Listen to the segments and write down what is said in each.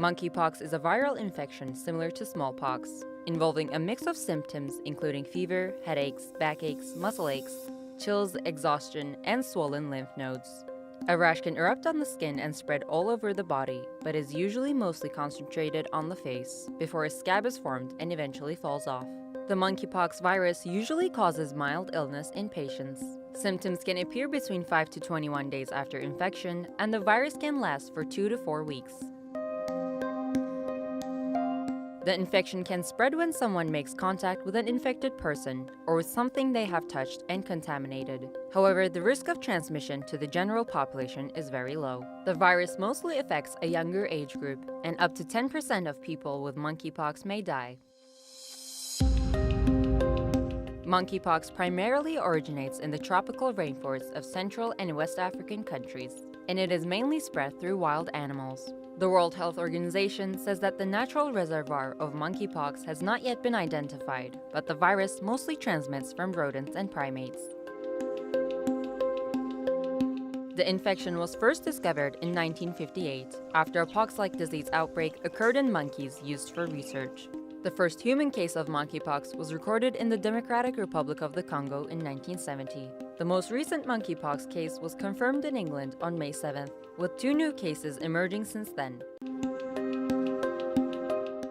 Monkeypox is a viral infection similar to smallpox, involving a mix of symptoms including fever, headaches, backaches, muscle aches, chills, exhaustion, and swollen lymph nodes. A rash can erupt on the skin and spread all over the body, but is usually mostly concentrated on the face, before a scab is formed and eventually falls off. The monkeypox virus usually causes mild illness in patients. Symptoms can appear between 5 to 21 days after infection, and the virus can last for 2 to 4 weeks. The infection can spread when someone makes contact with an infected person or with something they have touched and contaminated. However, the risk of transmission to the general population is very low. The virus mostly affects a younger age group, and up to 10% of people with monkeypox may die. Monkeypox primarily originates in the tropical rainforests of Central and West African countries, and it is mainly spread through wild animals. The World Health Organization says that the natural reservoir of monkeypox has not yet been identified, but the virus mostly transmits from rodents and primates. The infection was first discovered in 1958, after a pox-like disease outbreak occurred in monkeys used for research. The first human case of monkeypox was recorded in the Democratic Republic of the Congo in 1970. The most recent monkeypox case was confirmed in England on May 7th, with 2 new cases emerging since then.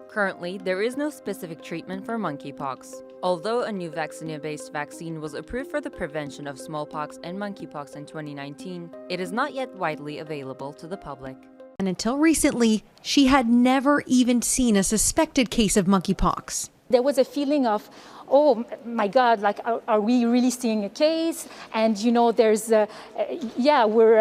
Currently, there is no specific treatment for monkeypox. Although a new vaccinia-based vaccine was approved for the prevention of smallpox and monkeypox in 2019, it is not yet widely available to the public. And until recently, she had never even seen a suspected case of monkeypox. There was a feeling of, oh my God, like, are we really seeing a case? And there's, we're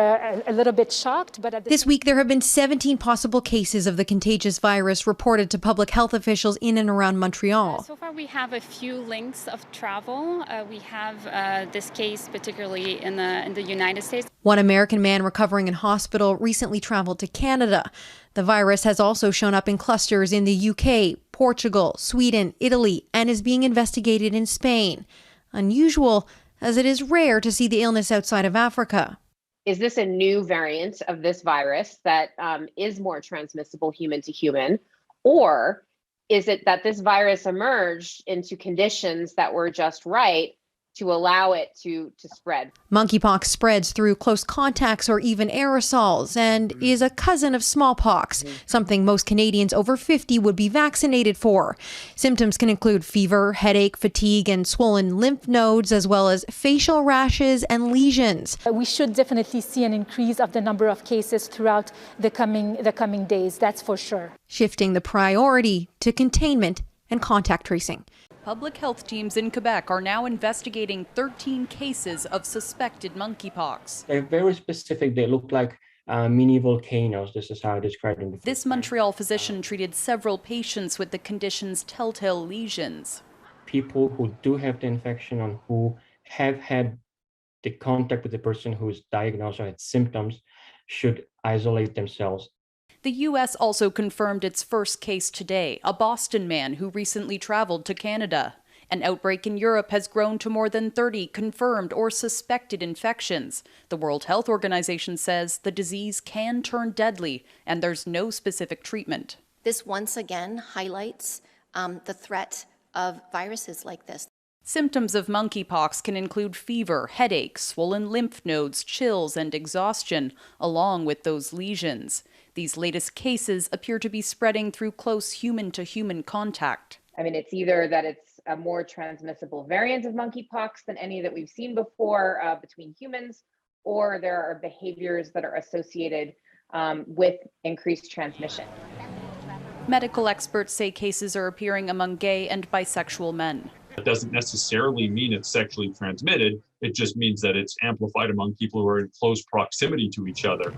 a little bit shocked. But this week, there have been 17 possible cases of the contagious virus reported to public health officials in and around Montreal. So far, we have a few links of travel. We have this case, particularly in the United States. One American man recovering in hospital recently traveled to Canada. The virus has also shown up in clusters in the UK, Portugal, Sweden, Italy, and is being investigated in Spain. Unusual, as it is rare to see the illness outside of Africa. Is this a new variant of this virus that is more transmissible human to human? Or is it that this virus emerged into conditions that were just right to allow it to spread? Monkeypox spreads through close contacts or even aerosols and is a cousin of smallpox, something most Canadians over 50 would be vaccinated for. Symptoms can include fever, headache, fatigue, and swollen lymph nodes, as well as facial rashes and lesions. We should definitely see an increase of the number of cases throughout the coming days, that's for sure. Shifting the priority to containment and contact tracing. Public health teams in Quebec are now investigating 13 cases of suspected monkeypox. They're very specific. They look like mini volcanoes. This is how I described them before. This Montreal physician treated several patients with the condition's telltale lesions. People who do have the infection and who have had the contact with the person who is diagnosed or had symptoms should isolate themselves. The U.S. also confirmed its first case today, a Boston man who recently traveled to Canada. An outbreak in Europe has grown to more than 30 confirmed or suspected infections. The World Health Organization says the disease can turn deadly, and there's no specific treatment. This once again highlights the threat of viruses like this. Symptoms of monkeypox can include fever, headache, swollen lymph nodes, chills, and exhaustion, along with those lesions. These latest cases appear to be spreading through close human-to-human contact. I mean, it's either that it's a more transmissible variant of monkeypox than any that we've seen before between humans, or there are behaviors that are associated with increased transmission. Medical experts say cases are appearing among gay and bisexual men. It doesn't necessarily mean it's sexually transmitted. It just means that it's amplified among people who are in close proximity to each other.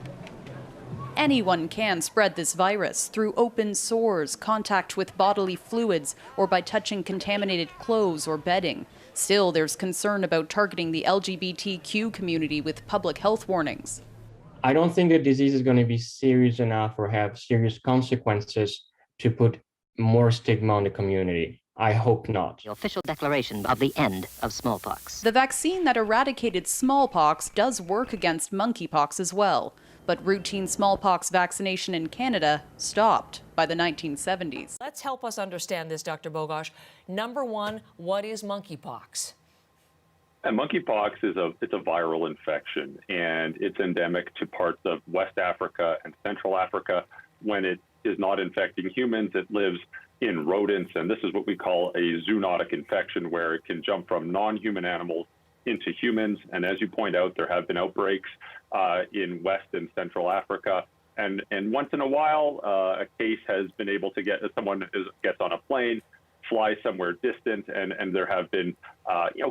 Anyone can spread this virus through open sores, contact with bodily fluids, or by touching contaminated clothes or bedding. Still, there's concern about targeting the LGBTQ community with public health warnings. I don't think the disease is going to be serious enough or have serious consequences to put more stigma on the community. I hope not. The official declaration of the end of smallpox. The vaccine that eradicated smallpox does work against monkeypox as well. But routine smallpox vaccination in Canada stopped by the 1970s. Let's help us understand this, Dr. Bogosh. Number one, what is monkeypox? And monkeypox is it's a viral infection, and it's endemic to parts of West Africa and Central Africa. When it is not infecting humans, it lives in rodents, and this is what we call a zoonotic infection, where it can jump from non-human animals into humans. And as you point out, there have been outbreaks in West and Central Africa. And once in a while, a case has been able to someone gets on a plane, fly somewhere distant, and there have been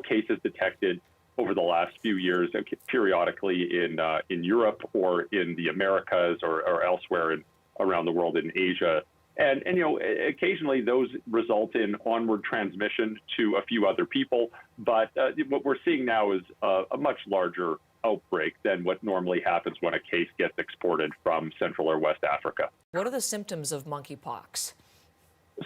cases detected over the last few years, periodically in Europe or in the Americas or elsewhere around the world in Asia. And occasionally those result in onward transmission to a few other people. But what we're seeing now is a much larger outbreak than what normally happens when a case gets exported from Central or West Africa. What are the symptoms of monkeypox?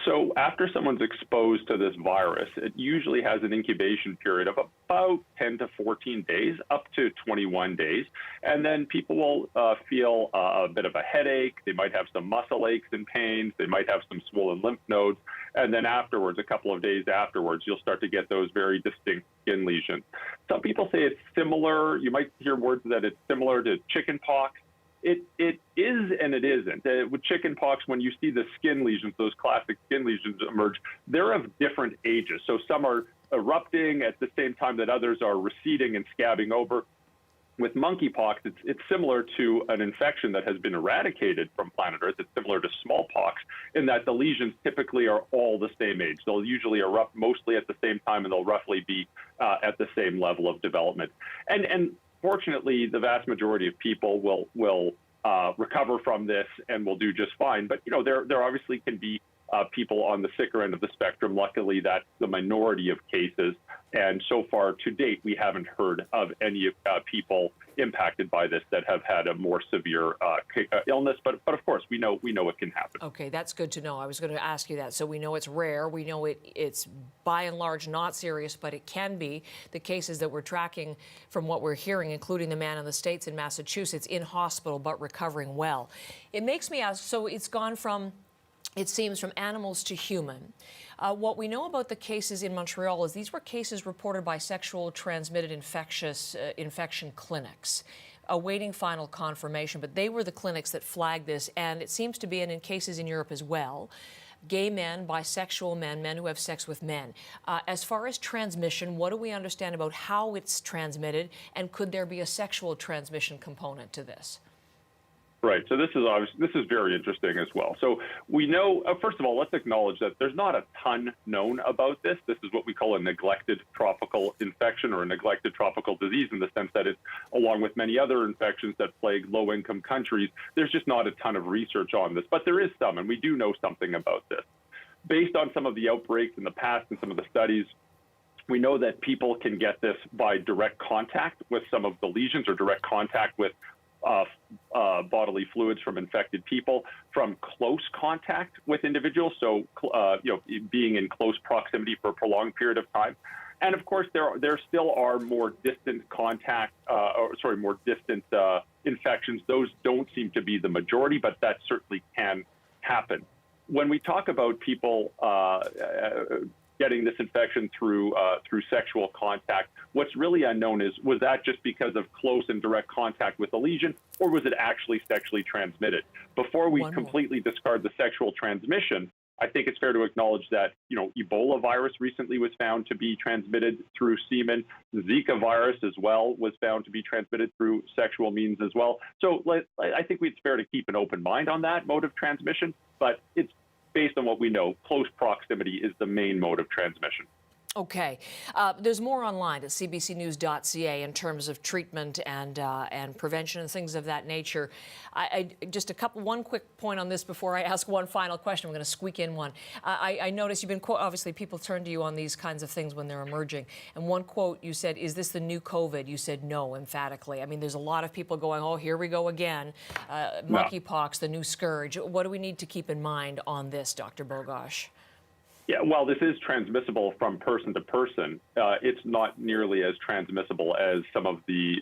So after someone's exposed to this virus, it usually has an incubation period of about 10 to 14 days, up to 21 days. And then people will feel a bit of a headache. They might have some muscle aches and pains. They might have some swollen lymph nodes. And then afterwards, a couple of days afterwards, you'll start to get those very distinct skin lesions. Some people say it's similar. You might hear words that it's similar to chickenpox. It is and it isn't. With chickenpox, when you see the skin lesions, those classic skin lesions emerge, they're of different ages. So some are erupting at the same time that others are receding and scabbing over. With monkeypox, it's similar to an infection that has been eradicated from planet Earth. It's similar to smallpox in that the lesions typically are all the same age. They'll usually erupt mostly at the same time, and they'll roughly be at the same level of development. And fortunately, the vast majority of people will recover from this and will do just fine. But there obviously can be people on the sicker end of the spectrum. Luckily, that's the minority of cases. And so far to date, we haven't heard of any people impacted by this that have had a more severe illness. But of course, we know it can happen. Okay, that's good to know. I was going to ask you that. So we know it's rare. We know it's by and large not serious, but it can be. The cases that we're tracking from what we're hearing, including the man in the States in Massachusetts, in hospital but recovering well. It makes me ask, so it's gone from, it seems, from animals to human. What we know about the cases in Montreal is these were cases reported by sexual transmitted infection clinics, awaiting final confirmation. But they were the clinics that flagged this, and it seems to be, and in cases in Europe as well, gay men, bisexual men, men who have sex with men. As far as transmission, what do we understand about how it's transmitted, and could there be a sexual transmission component to this? Right. So this is very interesting as well. So we know, first of all, let's acknowledge that there's not a ton known about this. This is what we call a neglected tropical infection or a neglected tropical disease, in the sense that it's, along with many other infections that plague low-income countries, there's just not a ton of research on this. But there is some, and we do know something about this. Based on some of the outbreaks in the past and some of the studies, we know that people can get this by direct contact with some of the lesions, or direct contact with bodily fluids from infected people, from close contact with individuals, so being in close proximity for a prolonged period of time. And of course, there still are more distant contact, more distant infections. Those don't seem to be the majority, but that certainly can happen. When we talk about people getting this infection through sexual contact, what's really unknown is, was that just because of close and direct contact with the lesion, or was it actually sexually transmitted? Before we completely discard the sexual transmission, I think it's fair to acknowledge that, Ebola virus recently was found to be transmitted through semen. Zika virus as well was found to be transmitted through sexual means as well. So I think it's fair to keep an open mind on that mode of transmission, but it's based on what we know, close proximity is the main mode of transmission. Okay. There's more online at cbcnews.ca in terms of treatment and prevention and things of that nature. Just one quick point on this before I ask one final question. I'm going to squeak in one. I noticed you've been, obviously people turn to you on these kinds of things when they're emerging. And one quote, you said, "Is this the new COVID?" You said no, emphatically. I mean, there's a lot of people going, oh, here we go again. Monkeypox, the new scourge. What do we need to keep in mind on this, Dr. Bogosh? Yeah, well, this is transmissible from person to person. It's not nearly as transmissible as some of the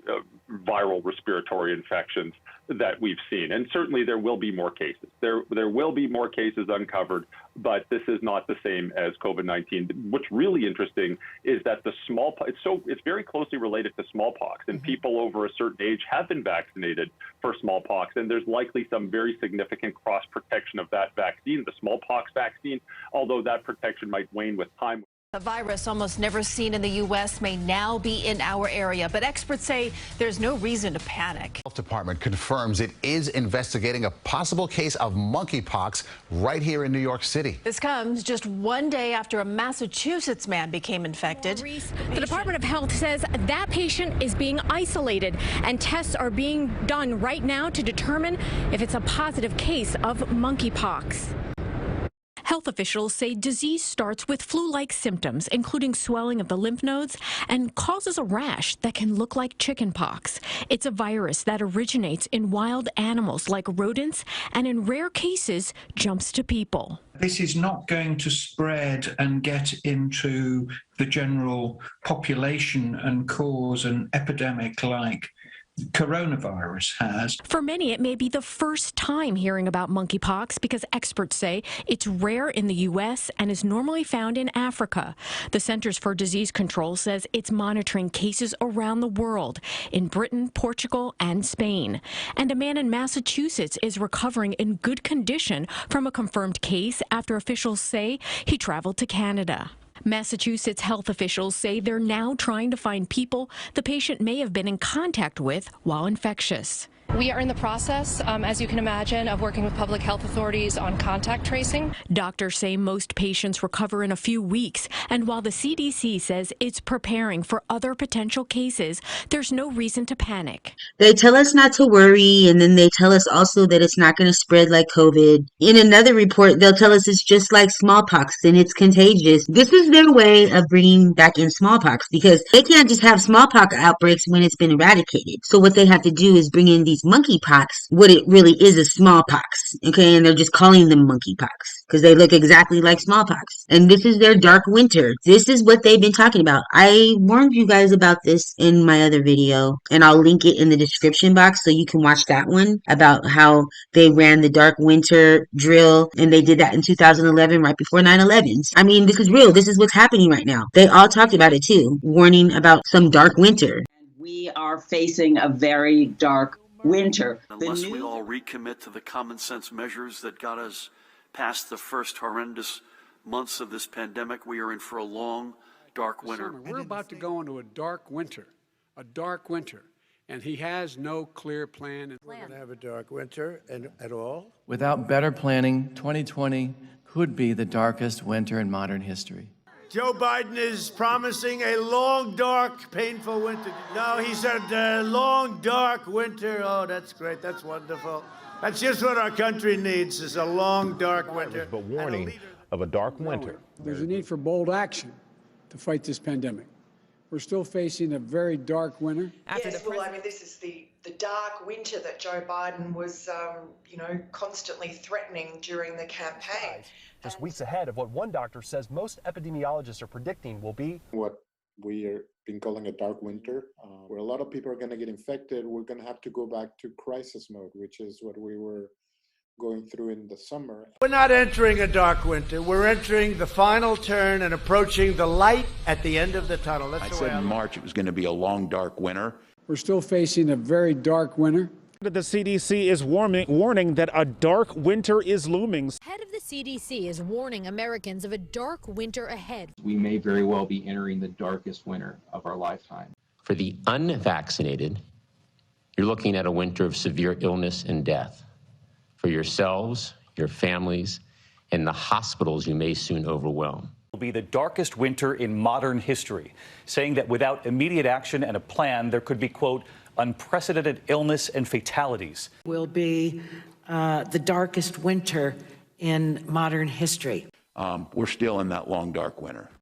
viral respiratory infections that we've seen. And certainly there will be more cases. There will be more cases uncovered, but this is not the same as COVID-19. What's really interesting is that the smallpox, it's very closely related to smallpox, and people over a certain age have been vaccinated for smallpox, and there's likely some very significant cross protection of that vaccine, the smallpox vaccine, although that protection might wane with time. A virus almost never seen in the U.S. may now be in our area, but experts say there's no reason to panic. The Health Department confirms it is investigating a possible case of monkeypox right here in New York City. This comes just one day after a Massachusetts man became infected. The Department of Health says that patient is being isolated, and tests are being done right now to determine if it's a positive case of monkeypox. Health officials say disease starts with flu-like symptoms, including swelling of the lymph nodes, and causes a rash that can look like chickenpox. It's a virus that originates in wild animals like rodents and in rare cases jumps to people. This is not going to spread and get into the general population and cause an epidemic like coronavirus has. For many, it may be the first time hearing about monkeypox because experts say it's rare in the U.S. and is normally found in Africa. The Centers for Disease Control says it's monitoring cases around the world, in Britain, Portugal, and Spain. And a man in Massachusetts is recovering in good condition from a confirmed case after officials say he traveled to Canada. Massachusetts health officials say they're now trying to find people the patient may have been in contact with while infectious. We are in the process, as you can imagine, of working with public health authorities on contact tracing. Doctors say most patients recover in a few weeks, and while the CDC says it's preparing for other potential cases, there's no reason to panic. They tell us not to worry, and then they tell us also that it's not going to spread like COVID. In another report, they'll tell us it's just like smallpox and it's contagious. This is their way of bringing back in smallpox, because they can't just have smallpox outbreaks when it's been eradicated. So what they have to do is bring in these monkeypox, what it really is smallpox, okay? And they're just calling them monkeypox because they look exactly like smallpox. And this is their dark winter. This is what they've been talking about. I warned you guys about this in my other video, and I'll link it in the description box so you can watch that one about how they ran the dark winter drill, and they did that in 2011 right before 9/11. I mean, this is real. This is what's happening right now. They all talked about it too, warning about some dark winter. We are facing a very dark winter. Unless we all recommit to the common sense measures that got us past the first horrendous months of this pandemic, we are in for a long, dark winter. We're about to go into a dark winter, and he has no clear plan. We're going to have a dark winter at all. Without better planning, 2020 could be the darkest winter in modern history. Joe Biden is promising a long, dark, painful winter. No, he said long, dark winter. Oh, that's great. That's wonderful. That's just what our country needs, is a long, dark winter. But warning of a dark winter. There's a need for bold action to fight this pandemic. We're still facing a very dark winter. Yes, well, I mean, this is the dark winter that Joe Biden was, constantly threatening during the campaign. Just weeks ahead of what one doctor says most epidemiologists are predicting will be what we are been calling a dark winter, where a lot of people are going to get infected. We're going to have to go back to crisis mode, which is what we were going through in the summer. We're not entering a dark winter. We're entering the final turn and approaching the light at the end of the tunnel. That's I said in March it was going to be a long, dark winter. We're still facing a very dark winter. The CDC is warning that a dark winter is looming. Head of the CDC is warning Americans of a dark winter ahead. We may very well be entering the darkest winter of our lifetime. For the unvaccinated, you're looking at a winter of severe illness and death. For yourselves, your families, and the hospitals you may soon overwhelm. Will be the darkest winter in modern history, saying that without immediate action and a plan, there could be, quote, unprecedented illness and fatalities. Will be the darkest winter in modern history. We're still in that long, dark winter.